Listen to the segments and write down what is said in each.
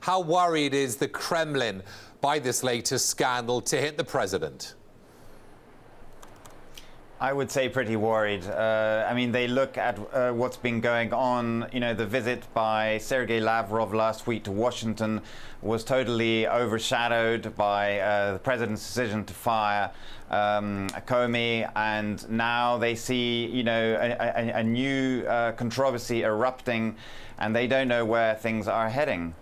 How worried is the Kremlin by this latest scandal to hit the president? I would say pretty worried. I mean, they look at what's been going on. You know, the visit by Sergei Lavrov last week to Washington was totally overshadowed by the president's decision to fire Comey, and now they see, you know, a new controversy erupting, and they don't know where things are heading.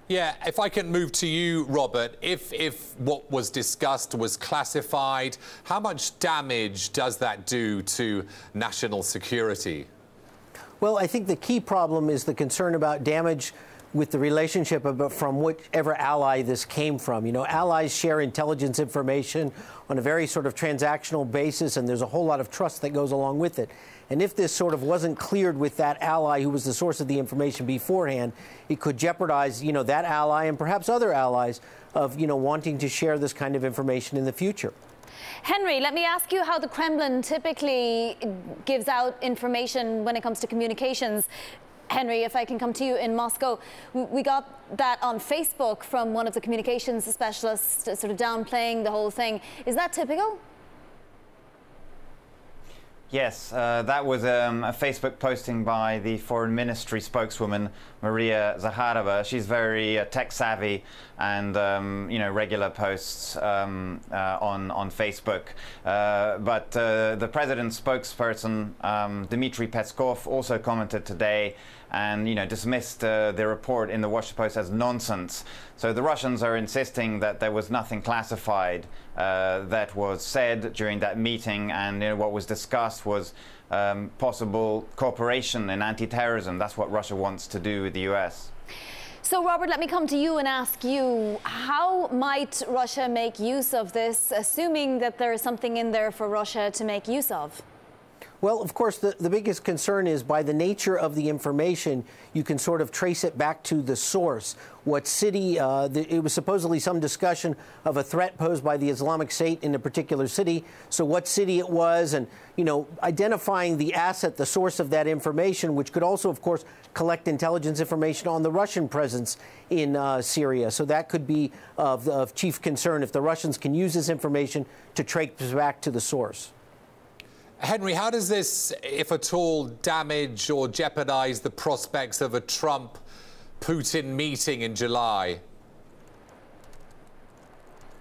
Yeah, if I can move to you, Robert, if what was discussed was classified, how much damage does that do to national security? Well, I think the key problem is the concern about damage with the relationship from whichever ally this came from. You know, allies share intelligence information on a very sort of transactional basis, and there's a whole lot of trust that goes along with it. And if this sort of wasn't cleared with that ally who was the source of the information beforehand, it could jeopardize, you know, that ally and perhaps other allies of, you know, wanting to share this kind of information in the future. Henry, let me ask you how the Kremlin typically gives out information when it comes to communications. Henry, if I can come to you in Moscow, we got that on Facebook from one of the communications specialists sort of downplaying the whole thing. Is that typical? Yes, that was a Facebook posting by the Foreign Ministry spokeswoman, Maria Zakharova. She's very tech savvy and, you know, regular posts on Facebook. But the president's spokesperson, Dmitry Peskov, also commented today and, you know, dismissed the report in the Washington Post as nonsense. So the Russians are insisting that there was nothing classified that was said during that meeting, and, you know, what was discussed was possible cooperation in anti-terrorism. That's what Russia wants to do with the US. So, Robert, let me come to you and ask you, how might Russia make use of this, assuming that there is something in there for Russia to make use of? Well, of course, the biggest concern is by the nature of the information, you can sort of trace it back to the source. What city, it was supposedly some discussion of a threat posed by the Islamic State in a particular city. So what city it was, and, you know, identifying the asset, the source of that information, which could also, of course, collect intelligence information on the Russian presence in Syria. So that could be of chief concern if the Russians can use this information to trace back to the source. Henry, how does this, if at all, damage or jeopardize the prospects of a Trump-Putin meeting in July?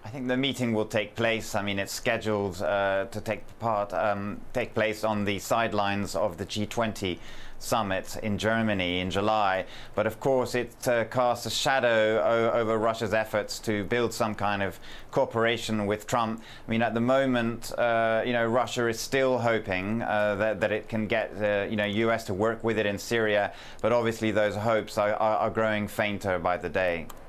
I think the meeting will take place. I mean, it's scheduled to take place on the sidelines of the G20 summit in Germany in July. But of course, it casts a shadow over Russia's efforts to build some kind of cooperation with Trump. I mean, at the moment, you know, Russia is still hoping that it can get you know, US to work with it in Syria. But obviously, those hopes are growing fainter by the day.